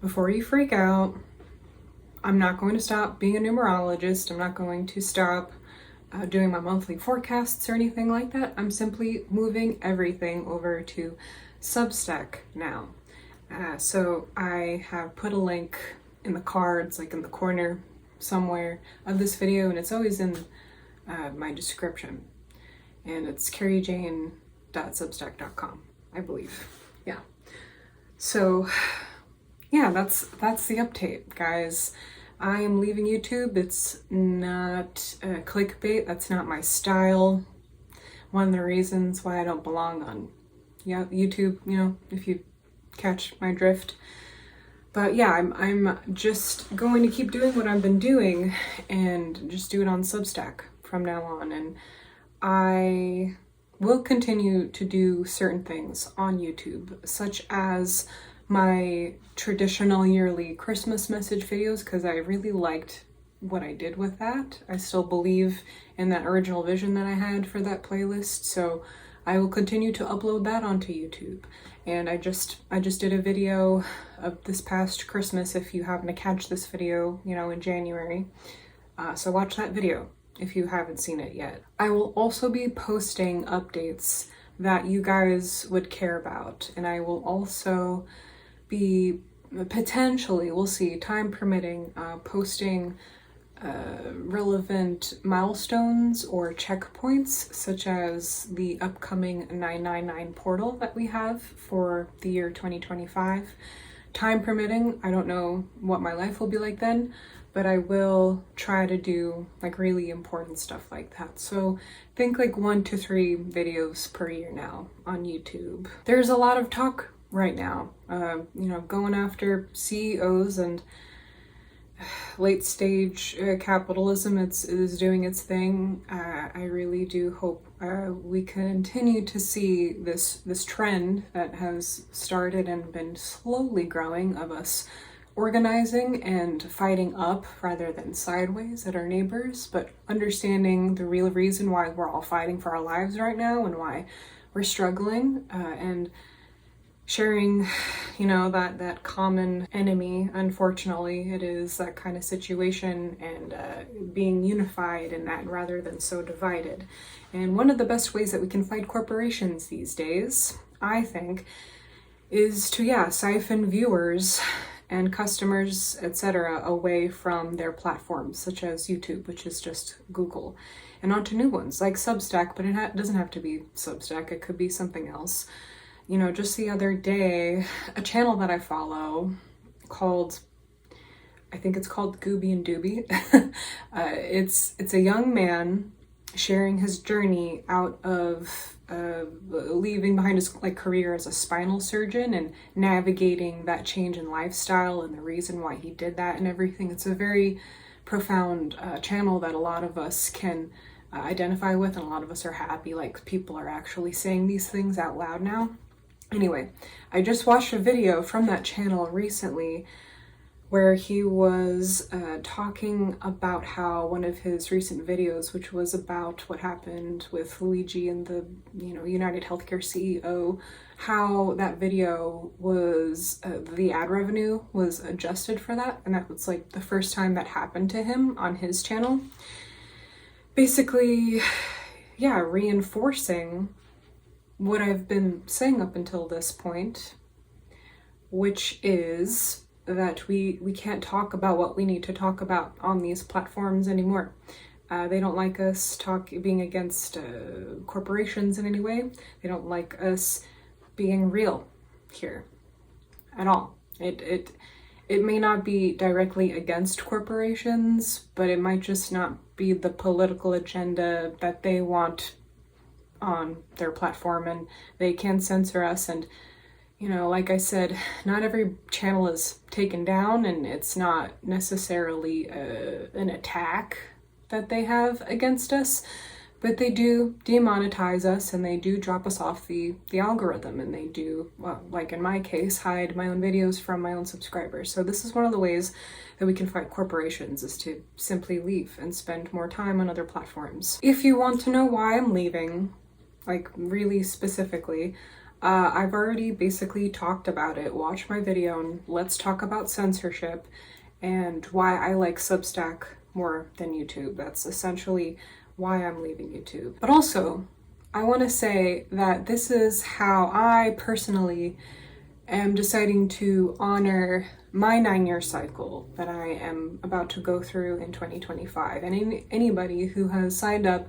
before you freak out, I'm not going to stop being a numerologist. I'm not going to stop doing my monthly forecasts or anything like that. I'm simply moving everything over to Substack now. So I have put a link in the cards, like in the corner somewhere of this video, and it's always in my description. And it's carriejane.substack.com, I believe. Yeah. So yeah, that's the update, guys. I am leaving YouTube. It's not clickbait. That's not my style. One of the reasons why I don't belong on YouTube, if you catch my drift. But yeah, I'm just going to keep doing what I've been doing and just do it on Substack from now on. And I will continue to do certain things on YouTube, such as my traditional yearly Christmas message videos, because I really liked what I did with that. I still believe in that original vision that I had for that playlist, so I will continue to upload that onto YouTube. And I just did a video of this past Christmas, if you happen to catch this video, in January. So watch that video if you haven't seen it yet. I will also be posting updates that you guys would care about, and I will also be potentially, we'll see, time permitting, posting relevant milestones or checkpoints, such as the upcoming 999 portal that we have for the year 2025. Time permitting, I don't know what my life will be like then, but I will try to do like really important stuff like that. So think like 1 to 3 videos per year now on YouTube. There's a lot of talk right now, going after CEOs and late stage capitalism. Is doing its thing. I really do hope we continue to see this trend that has started and been slowly growing of us organizing and fighting up rather than sideways at our neighbors, but understanding the real reason why we're all fighting for our lives right now and why we're struggling, and sharing, that common enemy. Unfortunately, it is that kind of situation, and being unified in that rather than so divided. And one of the best ways that we can fight corporations these days, I think, is to, siphon viewers and customers, etc., away from their platforms, such as YouTube, which is just Google, and onto new ones like Substack, but it doesn't have to be Substack. It could be something else. Just the other day, a channel that I follow I think it's called Gooby and Dooby. It's a young man sharing his journey out of leaving behind his career as a spinal surgeon and navigating that change in lifestyle and the reason why he did that and everything. It's a very profound channel that a lot of us can identify with, and a lot of us are happy people are actually saying these things out loud now. Anyway, I just watched a video from that channel recently where he was talking about how one of his recent videos, which was about what happened with Luigi and the United Healthcare CEO, how that video was, the ad revenue was adjusted for that, and that was the first time that happened to him on his channel. Basically, reinforcing what I've been saying up until this point, which is that we can't talk about what we need to talk about on these platforms anymore. They don't like us being against corporations in any way. They don't like us being real here at all. It may not be directly against corporations, but it might just not be the political agenda that they want on their platform, and they can censor us. And like I said, not every channel is taken down, and it's not necessarily an attack that they have against us, but they do demonetize us, and they do drop us off the algorithm, and they do, well, like in my case, hide my own videos from my own subscribers. So this is one of the ways that we can fight corporations, is to simply leave and spend more time on other platforms. If you want to know why I'm leaving, really specifically, I've already basically talked about it. Watch my video and let's talk about censorship and why I like Substack more than YouTube. That's essentially why I'm leaving YouTube. But also, I want to say that this is how I personally am deciding to honor my 9-year cycle that I am about to go through in 2025. And anybody who has signed up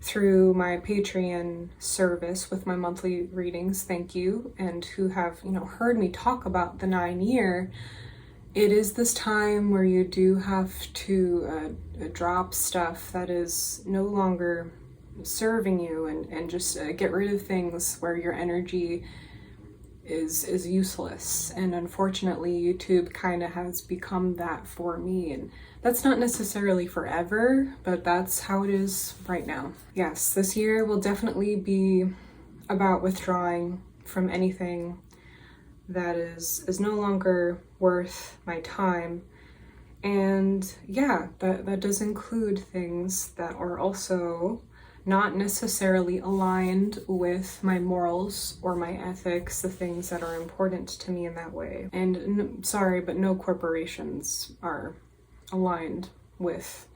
through my Patreon service with my monthly readings, thank you, and who have, heard me talk about the 9-year, it is this time where you do have to drop stuff that is no longer serving you and just get rid of things where your energy is useless. And unfortunately, YouTube kind of has become that for me, and that's not necessarily forever, but that's how it is right now. Yes, this year will definitely be about withdrawing from anything that is no longer worth my time. And yeah, that does include things that are also not necessarily aligned with my morals or my ethics, the things that are important to me in that way. And sorry, but no corporations are aligned with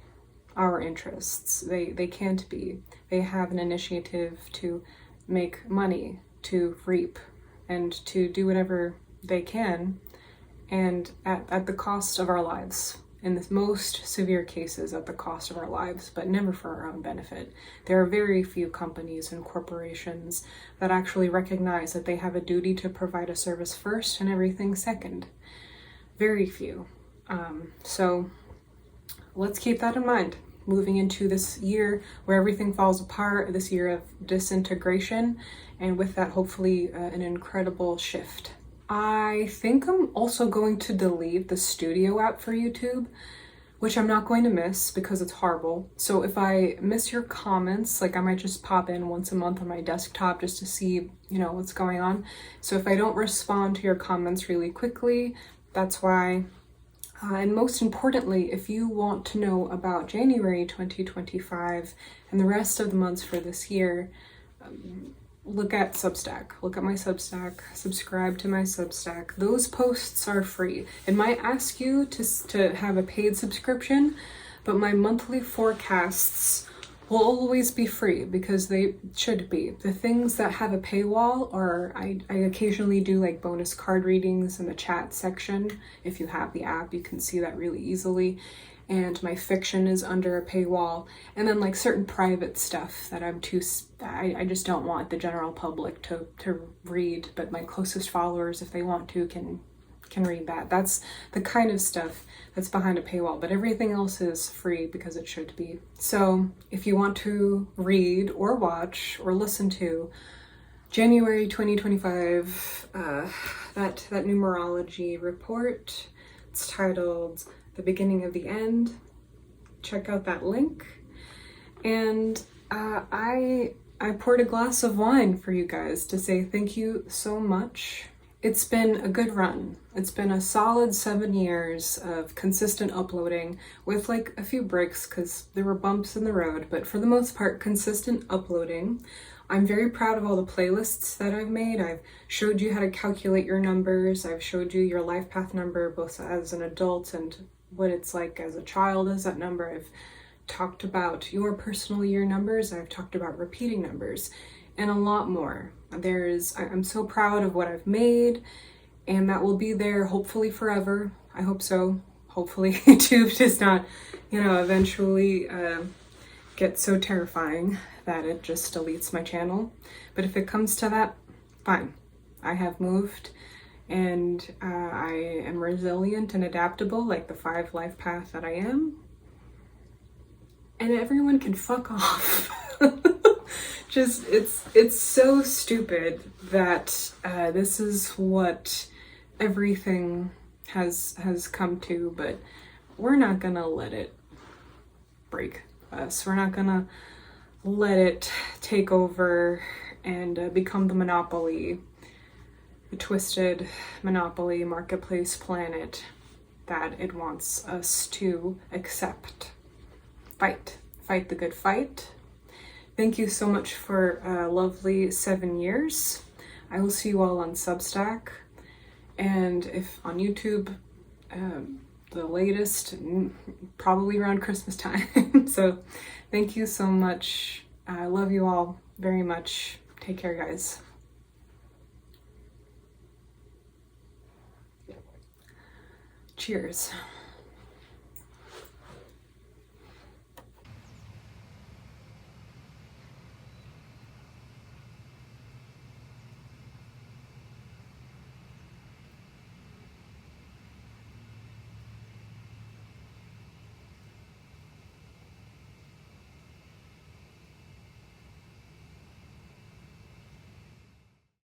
our interests. They can't be. They have an initiative to make money, to reap, and to do whatever they can, and at the cost of our lives. In the most severe cases, at the cost of our lives, but never for our own benefit. There are very few companies and corporations that actually recognize that they have a duty to provide a service first and everything second. Very few. So let's keep that in mind. Moving into this year where everything falls apart, this year of disintegration, and with that, hopefully, an incredible shift. I think I'm also going to delete the studio app for YouTube, which I'm not going to miss because it's horrible. So if I miss your comments, I might just pop in once a month on my desktop just to see, what's going on. So if I don't respond to your comments really quickly, that's why. And most importantly, if you want to know about January 2025 and the rest of the months for this year, look at Substack. Look at my Substack. Subscribe to my Substack. Those posts are free. It might ask you to have a paid subscription, but my monthly forecasts will always be free because they should be. The things that have a paywall are, I occasionally do bonus card readings in the chat section. If you have the app, you can see that really easily. And my fiction is under a paywall, and then certain private stuff that I just don't want the general public to read, but my closest followers, if they want to, can read that. That's the kind of stuff that's behind a paywall, but everything else is free because it should be. So if you want to read or watch or listen to January 2025, that numerology report, it's titled The Beginning of the End. Check out that link. And I poured a glass of wine for you guys to say thank you so much. It's been a good run. It's been a solid 7 years of consistent uploading with a few breaks because there were bumps in the road, but for the most part, consistent uploading. I'm very proud of all the playlists that I've made. I've showed you how to calculate your numbers. I've showed you your life path number, both as an adult and what it's like as a child as that number. I've talked about your personal year numbers. I've talked about repeating numbers and a lot more. I'm so proud of what I've made, and that will be there hopefully forever. I hope so. Hopefully YouTube does not, eventually get so terrifying that it just deletes my channel. But if it comes to that, fine. I have moved, and I am resilient and adaptable like the 5 life path that I am. And everyone can fuck off. Just, it's so stupid that this is what everything has come to, but we're not gonna let it break us. We're not gonna let it take over and become the monopoly, the twisted monopoly marketplace planet that it wants us to accept. Fight the good fight. Thank you so much for a lovely 7 years. I will see you all on Substack, and if on YouTube, the latest, probably around Christmas time. So thank you so much. I love you all very much. Take care, guys. Cheers.